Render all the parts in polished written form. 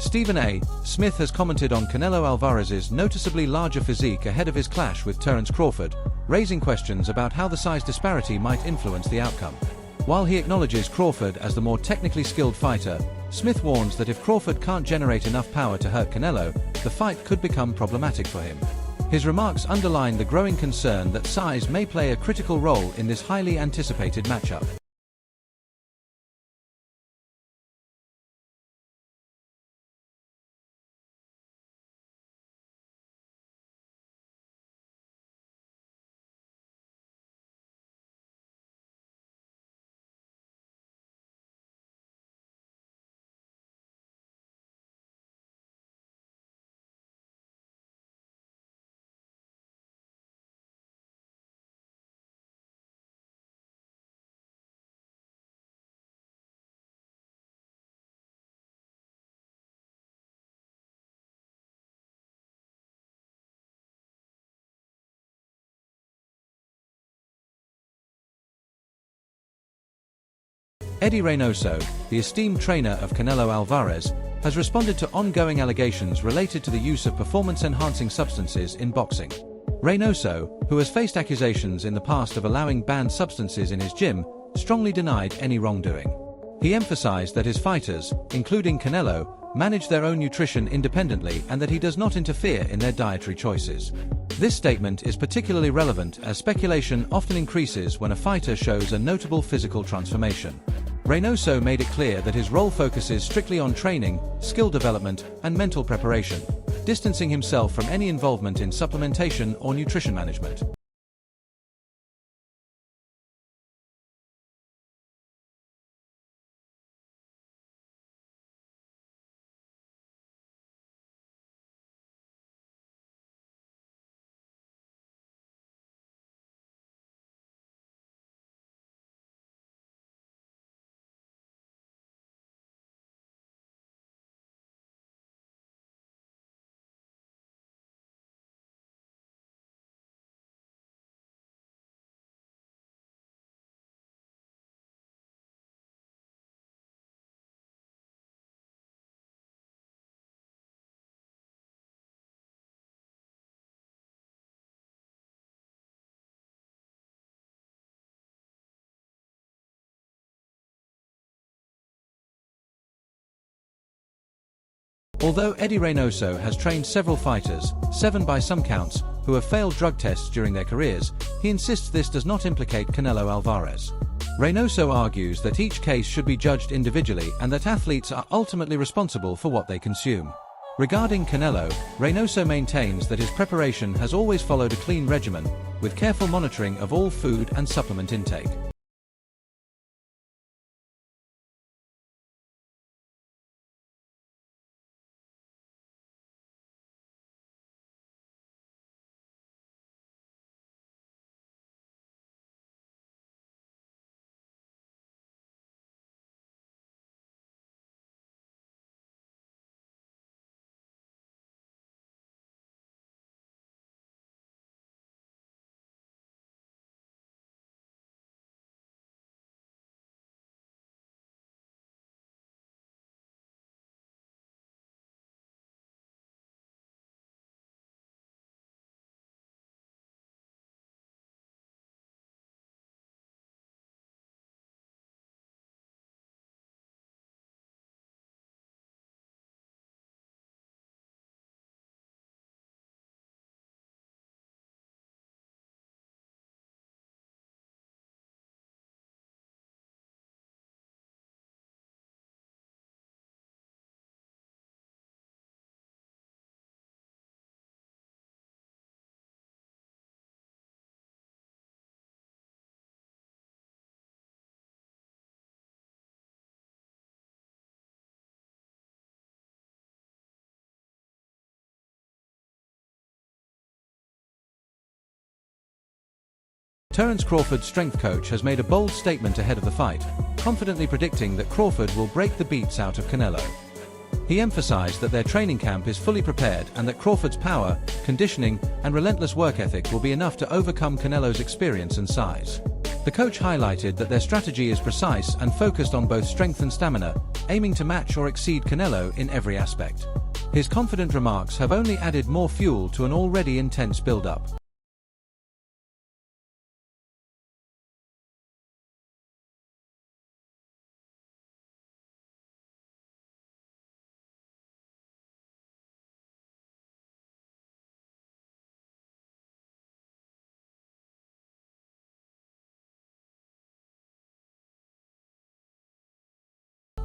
Stephen A. Smith has commented on Canelo Alvarez's noticeably larger physique ahead of his clash with Terence Crawford, raising questions about how the size disparity might influence the outcome. While he acknowledges Crawford as the more technically skilled fighter, Smith warns that if Crawford can't generate enough power to hurt Canelo, the fight could become problematic for him. His remarks underline the growing concern that size may play a critical role in this highly anticipated matchup. Eddie Reynoso, the esteemed trainer of Canelo Alvarez, has responded to ongoing allegations related to the use of performance-enhancing substances in boxing. Reynoso, who has faced accusations in the past of allowing banned substances in his gym, strongly denied any wrongdoing. He emphasized that his fighters, including Canelo, manage their own nutrition independently and that he does not interfere in their dietary choices. This statement is particularly relevant as speculation often increases when a fighter shows a notable physical transformation. Reynoso made it clear that his role focuses strictly on training, skill development, and mental preparation, distancing himself from any involvement in supplementation or nutrition management. Although Eddie Reynoso has trained several fighters, 7 by some counts, who have failed drug tests during their careers, he insists this does not implicate Canelo Alvarez. Reynoso argues that each case should be judged individually and that athletes are ultimately responsible for what they consume. Regarding Canelo, Reynoso maintains that his preparation has always followed a clean regimen, with careful monitoring of all food and supplement intake. Terence Crawford's strength coach has made a bold statement ahead of the fight, confidently predicting that Crawford will break the beats out of Canelo. He emphasized that their training camp is fully prepared and that Crawford's power, conditioning, and relentless work ethic will be enough to overcome Canelo's experience and size. The coach highlighted that their strategy is precise and focused on both strength and stamina, aiming to match or exceed Canelo in every aspect. His confident remarks have only added more fuel to an already intense build-up.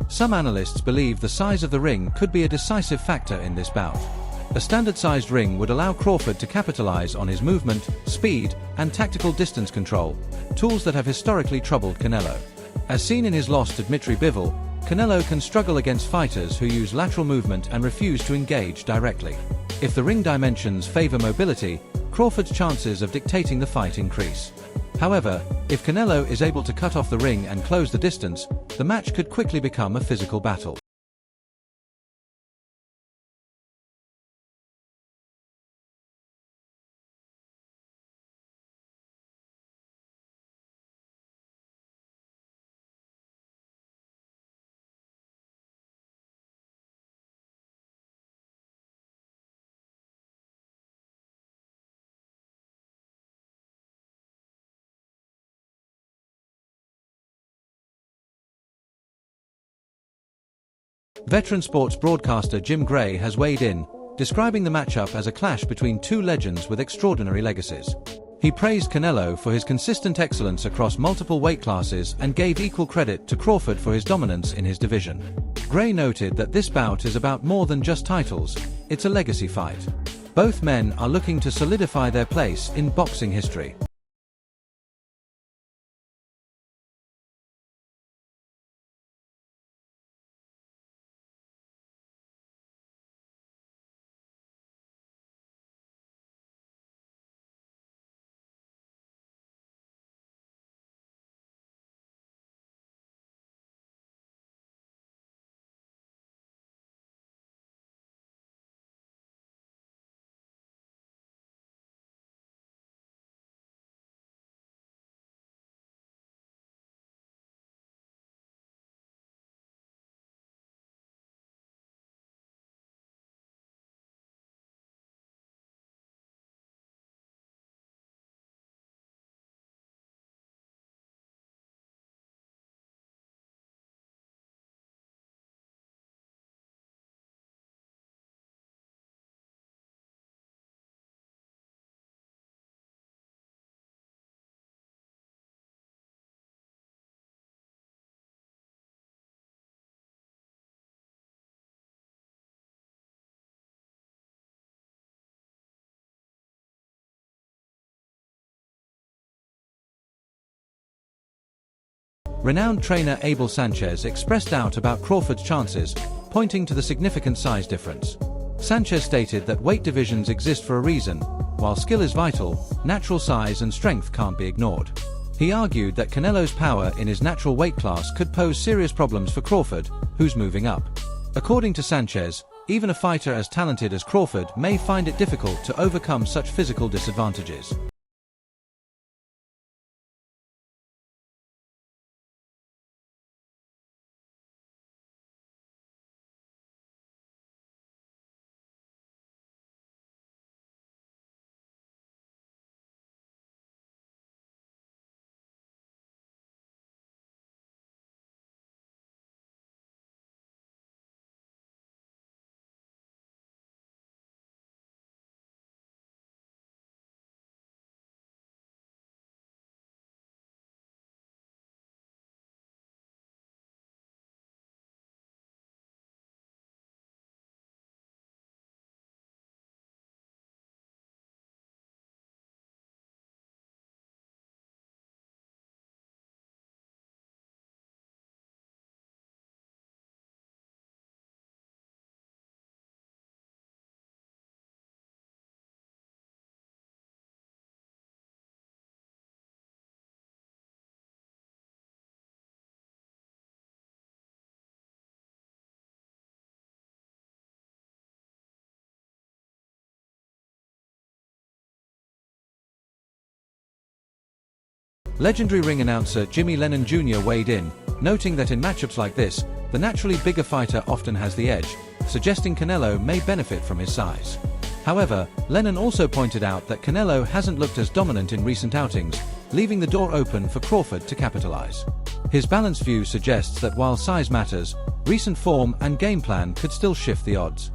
Some analysts believe the size of the ring could be a decisive factor in this bout. A standard-sized ring would allow Crawford to capitalize on his movement, speed, and tactical distance control, tools that have historically troubled Canelo. As seen in his loss to Dmitry Bivol, Canelo can struggle against fighters who use lateral movement and refuse to engage directly. If the ring dimensions favor mobility, Crawford's chances of dictating the fight increase. However, if Canelo is able to cut off the ring and close the distance, the match could quickly become a physical battle. Veteran sports broadcaster Jim Gray has weighed in, describing the matchup as a clash between two legends with extraordinary legacies. He praised Canelo for his consistent excellence across multiple weight classes and gave equal credit to Crawford for his dominance in his division. Gray noted that this bout is about more than just titles, it's a legacy fight. Both men are looking to solidify their place in boxing history. Renowned trainer Abel Sanchez expressed doubt about Crawford's chances, pointing to the significant size difference. Sanchez stated that weight divisions exist for a reason. While skill is vital, natural size and strength can't be ignored. He argued that Canelo's power in his natural weight class could pose serious problems for Crawford, who's moving up. According to Sanchez, even a fighter as talented as Crawford may find it difficult to overcome such physical disadvantages. Legendary ring announcer Jimmy Lennon Jr. weighed in, noting that in matchups like this, the naturally bigger fighter often has the edge, suggesting Canelo may benefit from his size. However, Lennon also pointed out that Canelo hasn't looked as dominant in recent outings, leaving the door open for Crawford to capitalize. His balanced view suggests that while size matters, recent form and game plan could still shift the odds.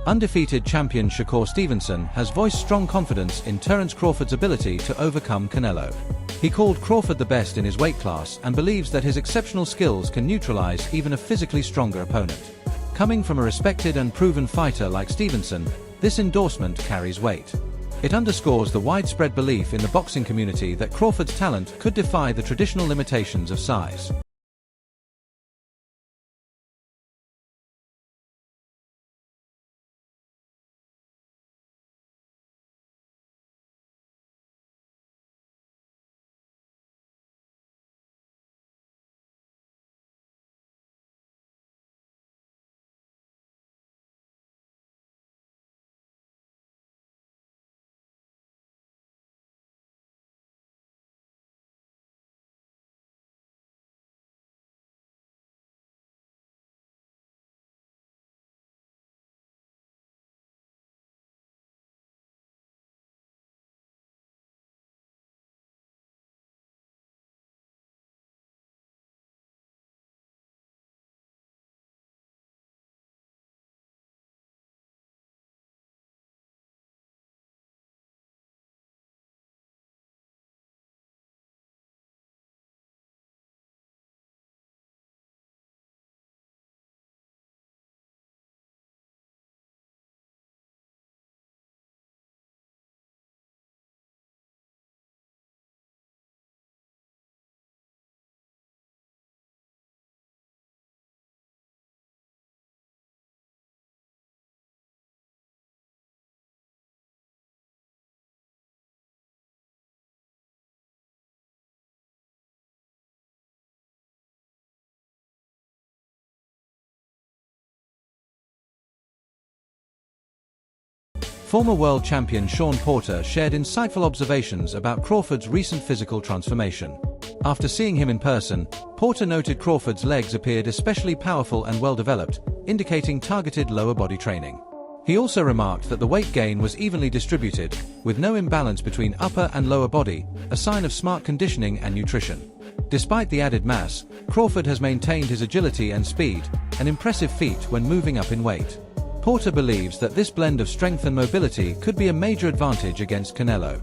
Undefeated champion Shakur Stevenson has voiced strong confidence in Terence Crawford's ability to overcome Canelo. He called Crawford the best in his weight class and believes that his exceptional skills can neutralize even a physically stronger opponent. Coming from a respected and proven fighter like Stevenson, this endorsement carries weight. It underscores the widespread belief in the boxing community that Crawford's talent could defy the traditional limitations of size. Former world champion Shawn Porter shared insightful observations about Crawford's recent physical transformation. After seeing him in person, Porter noted Crawford's legs appeared especially powerful and well-developed, indicating targeted lower body training. He also remarked that the weight gain was evenly distributed, with no imbalance between upper and lower body, a sign of smart conditioning and nutrition. Despite the added mass, Crawford has maintained his agility and speed, an impressive feat when moving up in weight. Porter believes that this blend of strength and mobility could be a major advantage against Canelo.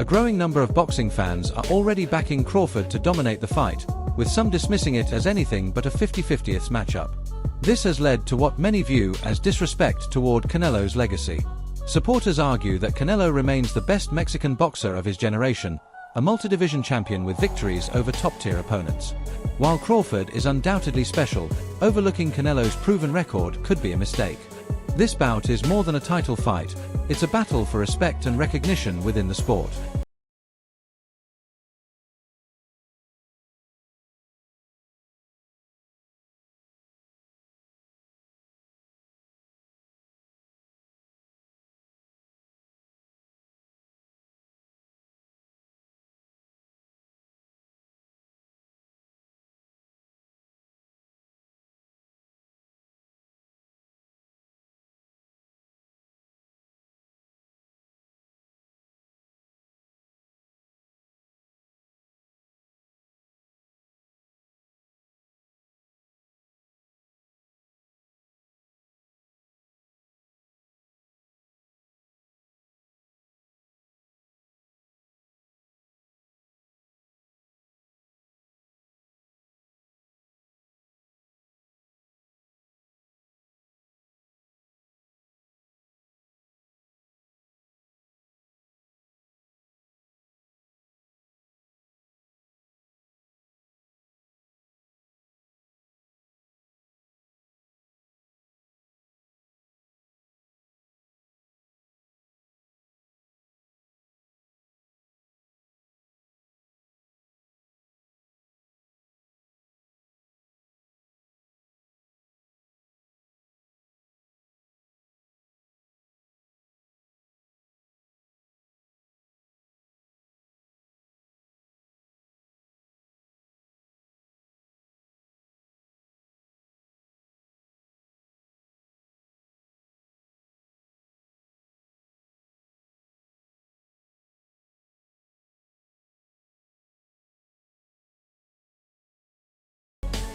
A growing number of boxing fans are already backing Crawford to dominate the fight, with some dismissing it as anything but a 50-50th matchup. This has led to what many view as disrespect toward Canelo's legacy. Supporters argue that Canelo remains the best Mexican boxer of his generation, a multi-division champion with victories over top-tier opponents. While Crawford is undoubtedly special, overlooking Canelo's proven record could be a mistake. This bout is more than a title fight, it's a battle for respect and recognition within the sport.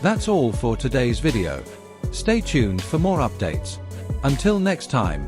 That's all for today's video. Stay tuned for more updates. Until next time.